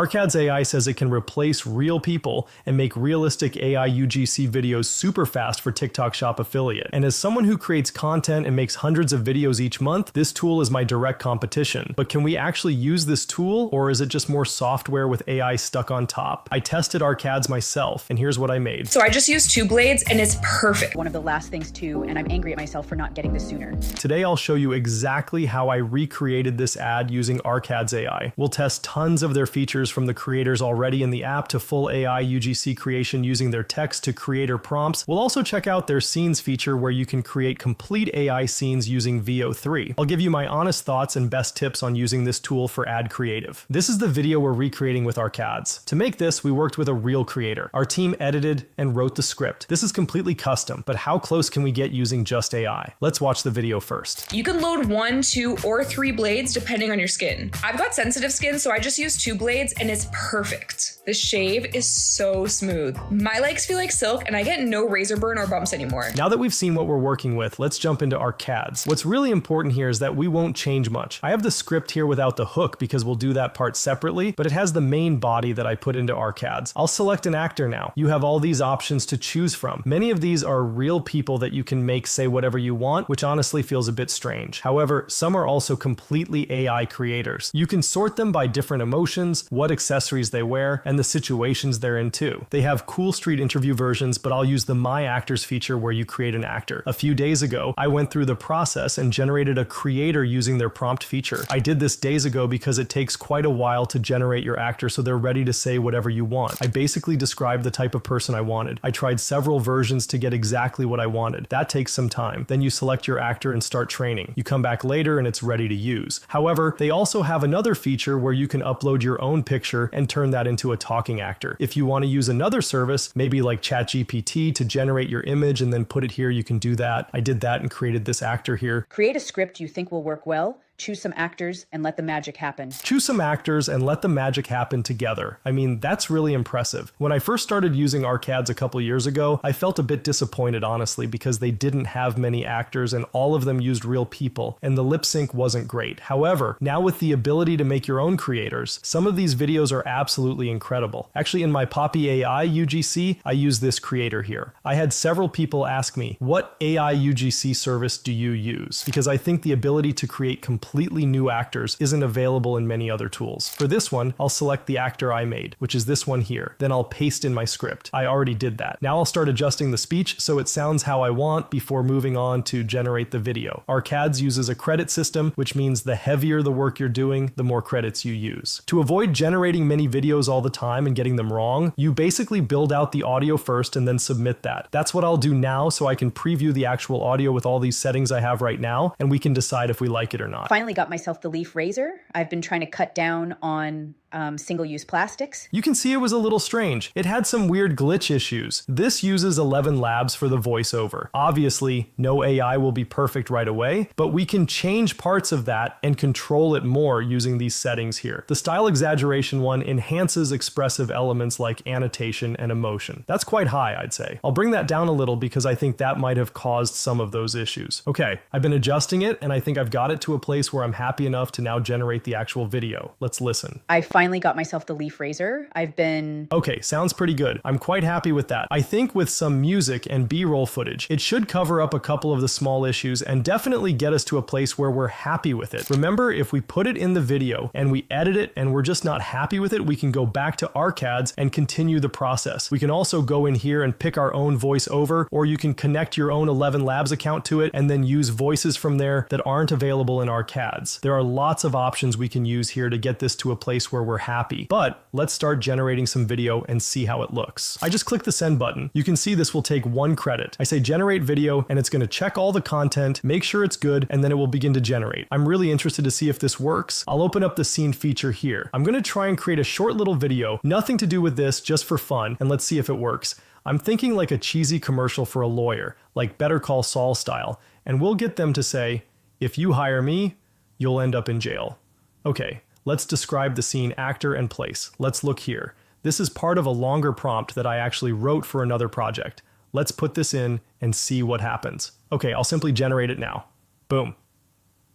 Arcad's AI says it can replace real people and make realistic AI UGC videos super fast for TikTok Shop affiliate. And as someone who creates content and makes hundreds of videos each month, this tool is my direct competition. But can we actually use this tool, or is it just more software with AI stuck on top? I tested Arcad's myself, and here's what I made. So I just used 2 blades and it's perfect. One of the last things too, and I'm angry at myself for not getting this sooner. Today I'll show you exactly how I recreated this ad using Arcad's AI. We'll test tons of their features from the creators already in the app to full AI UGC creation using their text to creator prompts. We'll also check out their scenes feature where you can create complete AI scenes using VO3. I'll give you my honest thoughts and best tips on using this tool for ad creative. This is the video we're recreating with Arcad's. To make this, we worked with a real creator. Our team edited and wrote the script. This is completely custom, but how close can we get using just AI? Let's watch the video first. You can load 1, 2, or 3 blades depending on your skin. I've got sensitive skin, so I just use 2 blades and it's perfect. The shave is so smooth. My legs feel like silk and I get no razor burn or bumps anymore. Now that we've seen what we're working with, let's jump into Arcad's. What's really important here is that we won't change much. I have the script here without the hook because we'll do that part separately, but it has the main body that I put into Arcad's. I'll select an actor now. You have all these options to choose from. Many of these are real people that you can make say whatever you want, which honestly feels a bit strange. However, some are also completely AI creators. You can sort them by different emotions, what accessories they wear, and the situations they're in too. They have cool street interview versions, but I'll use the My Actors feature where you create an actor. A few days ago, I went through the process and generated a creator using their prompt feature. I did this days ago because it takes quite a while to generate your actor so they're ready to say whatever you want. I basically described the type of person I wanted. I tried several versions to get exactly what I wanted. That takes some time. Then you select your actor and start training. You come back later and it's ready to use. However, they also have another feature where you can upload your own picture and turn that into a talking actor. If you want to use another service, maybe like ChatGPT to generate your image and then put it here, you can do that. I did that and created this actor here. Create a script you think will work well. Choose some actors and let the magic happen. Choose some actors and let the magic happen together. I mean, that's really impressive. When I first started using Arcad's a couple years ago, I felt a bit disappointed, honestly, because they didn't have many actors and all of them used real people, and the lip sync wasn't great. However, now with the ability to make your own creators, some of these videos are absolutely incredible. Actually, in my Poppy AI UGC, I use this creator here. I had several people ask me, what AI UGC service do you use? Because I think the ability to create completely new actors isn't available in many other tools. For this one, I'll select the actor I made, which is this one here. Then I'll paste in my script. I already did that. Now I'll start adjusting the speech so it sounds how I want before moving on to generate the video. Arcad's uses a credit system, which means the heavier the work you're doing, the more credits you use. To avoid generating many videos all the time and getting them wrong, you basically build out the audio first and then submit that. That's what I'll do now so I can preview the actual audio with all these settings I have right now, and we can decide if we like it or not. Finally got myself the leaf razor. I've been trying to cut down on single-use plastics. You can see it was a little strange. It had some weird glitch issues. This uses 11 labs for the voiceover. Obviously, no AI will be perfect right away, but we can change parts of that and control it more using these settings here. The style exaggeration one enhances expressive elements like annotation and emotion. That's quite high, I'd say. I'll bring that down a little because I think that might have caused some of those issues. Okay, I've been adjusting it and I think I've got it to a place where I'm happy enough to now generate the actual video. Let's listen. I finally got myself the leaf razor. Okay, sounds pretty good. I'm quite happy with that. I think with some music and B-roll footage, it should cover up a couple of the small issues and definitely get us to a place where we're happy with it. Remember, if we put it in the video and we edit it and we're just not happy with it, we can go back to Arcad's and continue the process. We can also go in here and pick our own voice over, or you can connect your own 11 Labs account to it and then use voices from there that aren't available in Arcad's. There are lots of options we can use here to get this to a place where we're happy. But let's start generating some video and see how it looks. I just click the send button. You can see this will take 1 credit. I say generate video and it's going to check all the content, make sure it's good, and then it will begin to generate. I'm really interested to see if this works. I'll open up the scene feature here. I'm going to try and create a short little video, nothing to do with this, just for fun, and let's see if it works. I'm thinking like a cheesy commercial for a lawyer, like Better Call Saul style, and we'll get them to say, if you hire me, you'll end up in jail. Okay, let's describe the scene, actor, and place. Let's look here. This is part of a longer prompt that I actually wrote for another project. Let's put this in and see what happens. Okay, I'll simply generate it now. Boom.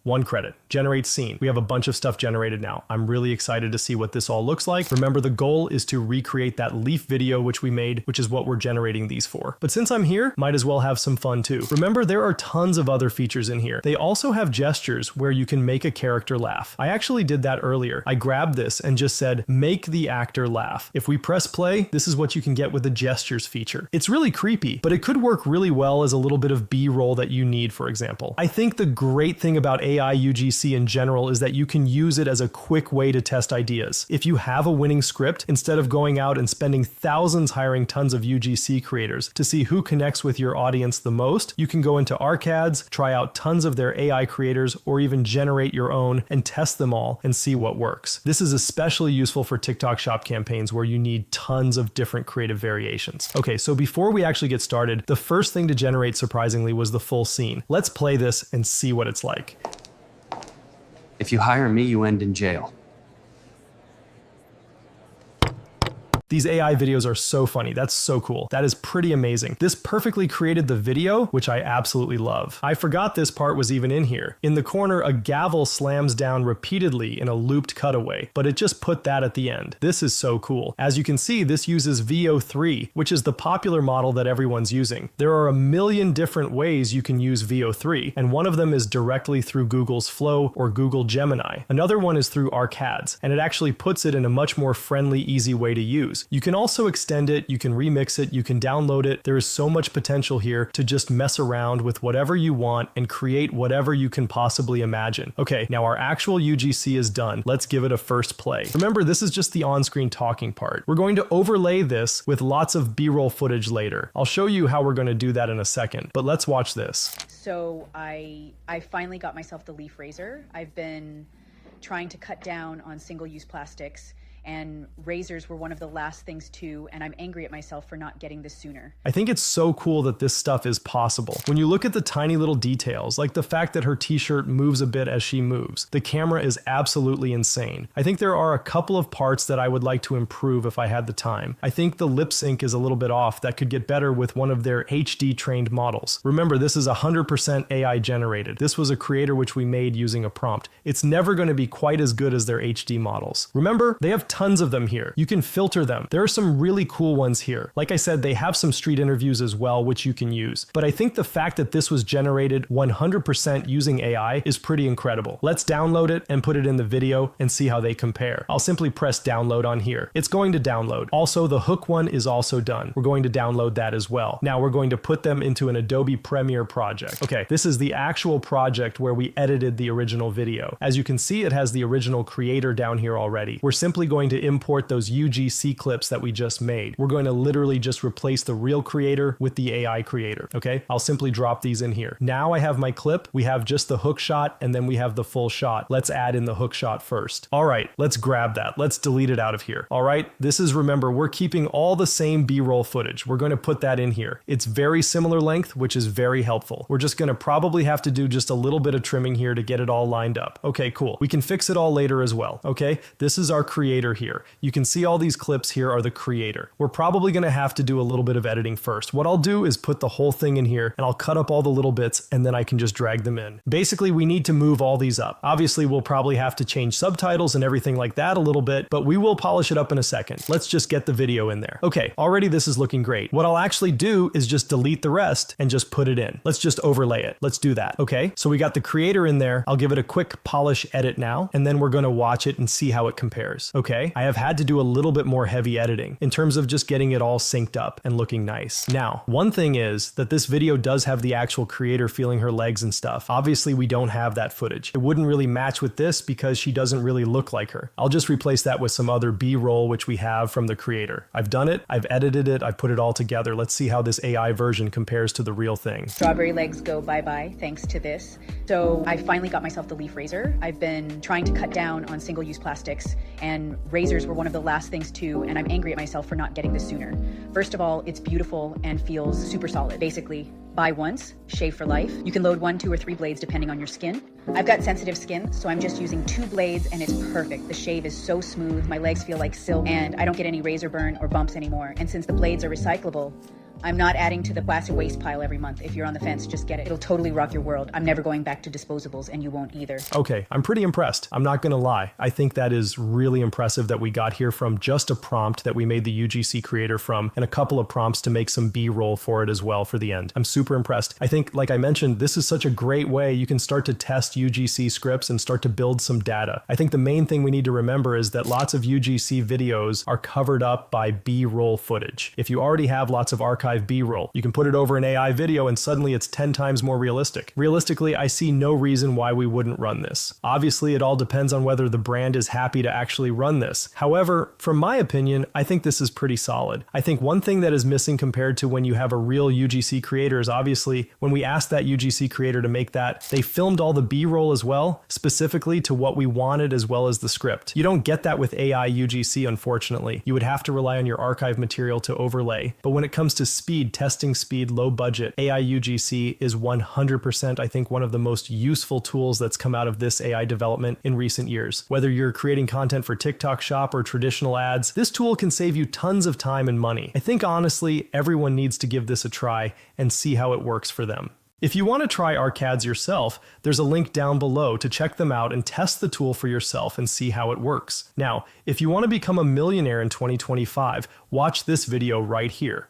1 credit. Generate scene. We have a bunch of stuff generated now. I'm really excited to see what this all looks like. Remember, the goal is to recreate that leaf video which we made, which is what we're generating these for. But since I'm here, might as well have some fun too. Remember, there are tons of other features in here. They also have gestures where you can make a character laugh. I actually did that earlier. I grabbed this and just said, make the actor laugh. If we press play, this is what you can get with the gestures feature. It's really creepy, but it could work really well as a little bit of B-roll that you need, for example. I think the great thing about AI UGC in general is that you can use it as a quick way to test ideas. If you have a winning script, instead of going out and spending thousands hiring tons of UGC creators to see who connects with your audience the most, you can go into ArcAds, try out tons of their AI creators, or even generate your own and test them all and see what works. This is especially useful for TikTok Shop campaigns where you need tons of different creative variations. Okay, so before we actually get started, the first thing to generate surprisingly was the full scene. Let's play this and see what it's like. If you hire me, you end in jail. These AI videos are so funny. That's so cool. That is pretty amazing. This perfectly created the video, which I absolutely love. I forgot this part was even in here. In the corner, a gavel slams down repeatedly in a looped cutaway, but it just put that at the end. This is so cool. As you can see, this uses VO3, which is the popular model that everyone's using. There are a million different ways you can use VO3, and one of them is directly through Google's Flow or Google Gemini. Another one is through ArcAds, and it actually puts it in a much more friendly, easy way to use. You can also extend it, you can remix it, you can download it. There is so much potential here to just mess around with whatever you want and create whatever you can possibly imagine. Okay, now our actual UGC is done. Let's give it a first play. Remember, this is just the on-screen talking part. We're going to overlay this with lots of B-roll footage later. I'll show you how we're going to do that in a second, but let's watch this. So I finally got myself the leaf razor. I've been trying to cut down on single-use plastics, and razors were one of the last things too, and I'm angry at myself for not getting this sooner. I think it's so cool that this stuff is possible. When you look at the tiny little details, like the fact that her t-shirt moves a bit as she moves, the camera is absolutely insane. I think there are a couple of parts that I would like to improve if I had the time. I think the lip sync is a little bit off. That could get better with one of their HD trained models. Remember, this is 100% AI generated. This was a creator which we made using a prompt. It's never going to be quite as good as their HD models. Remember, they have tons of them here. You can filter them. There are some really cool ones here. Like I said, they have some street interviews as well, which you can use. But I think the fact that this was generated 100% using AI is pretty incredible. Let's download it and put it in the video and see how they compare. I'll simply press download on here. It's going to download. Also, the hook one is also done. We're going to download that as well. Now we're going to put them into an Adobe Premiere project. Okay, this is the actual project where we edited the original video. As you can see, it has the original creator down here already. We're simply going to import those UGC clips that we just made. We're going to literally just replace the real creator with the AI creator, okay? I'll simply drop these in here. Now I have my clip. We have just the hook shot, and then we have the full shot. Let's add in the hook shot first. All right, let's grab that. Let's delete it out of here. All right, this is, remember, we're keeping all the same B-roll footage. We're going to put that in here. It's very similar length, which is very helpful. We're just going to probably have to do just a little bit of trimming here to get it all lined up. Okay, cool. We can fix it all later as well, okay? This is our creator here. You can see all these clips here are the creator. We're probably going to have to do a little bit of editing first. What I'll do is put the whole thing in here, and I'll cut up all the little bits, and then I can just drag them in. Basically, we need to move all these up. Obviously, we'll probably have to change subtitles and everything like that a little bit, but we will polish it up in a second. Let's just get the video in there. Okay, already this is looking great. What I'll actually do is just delete the rest and just put it in. Let's just overlay it. Let's do that. Okay, so we got the creator in there. I'll give it a quick polish edit now, and then we're going to watch it and see how it compares. Okay, I have had to do a little bit more heavy editing in terms of just getting it all synced up and looking nice. Now, one thing is that this video does have the actual creator feeling her legs and stuff. Obviously, we don't have that footage. It wouldn't really match with this because she doesn't really look like her. I'll just replace that with some other B-roll which we have from the creator. I've done it, I've edited it, I've put it all together. Let's see how this AI version compares to the real thing. Strawberry legs go bye-bye thanks to this. So I finally got myself the leaf razor. I've been trying to cut down on single-use plastics, and razors were one of the last things too, and I'm angry at myself for not getting this sooner. First of all, it's beautiful and feels super solid. Basically, buy once, shave for life. You can load 1, 2, or 3 blades depending on your skin. I've got sensitive skin, so I'm just using 2 blades and it's perfect. The shave is so smooth, my legs feel like silk, and I don't get any razor burn or bumps anymore. And since the blades are recyclable, I'm not adding to the plastic waste pile every month. If you're on the fence, just get it. It'll totally rock your world. I'm never going back to disposables, and you won't either. Okay, I'm pretty impressed. I'm not gonna lie. I think that is really impressive that we got here from just a prompt that we made the UGC creator from, and a couple of prompts to make some B-roll for it as well for the end. I'm super impressed. I think, like I mentioned, this is such a great way you can start to test UGC scripts and start to build some data. I think the main thing we need to remember is that lots of UGC videos are covered up by B-roll footage. If you already have lots of archived B-roll, you can put it over an AI video and suddenly it's 10 times more realistic. Realistically, I see no reason why we wouldn't run this. Obviously, it all depends on whether the brand is happy to actually run this. However, from my opinion, I think this is pretty solid. I think one thing that is missing compared to when you have a real UGC creator is obviously when we asked that UGC creator to make that, they filmed all the B-roll as well, specifically to what we wanted as well as the script. You don't get that with AI UGC, unfortunately. You would have to rely on your archive material to overlay. But when it comes to speed, testing speed, low budget, AI UGC is 100%, I think, one of the most useful tools that's come out of this AI development in recent years. Whether you're creating content for TikTok Shop or traditional ads, this tool can save you tons of time and money. I think honestly, everyone needs to give this a try and see how it works for them. If you want to try ArcAds yourself, there's a link down below to check them out and test the tool for yourself and see how it works. Now, if you want to become a millionaire in 2025, watch this video right here.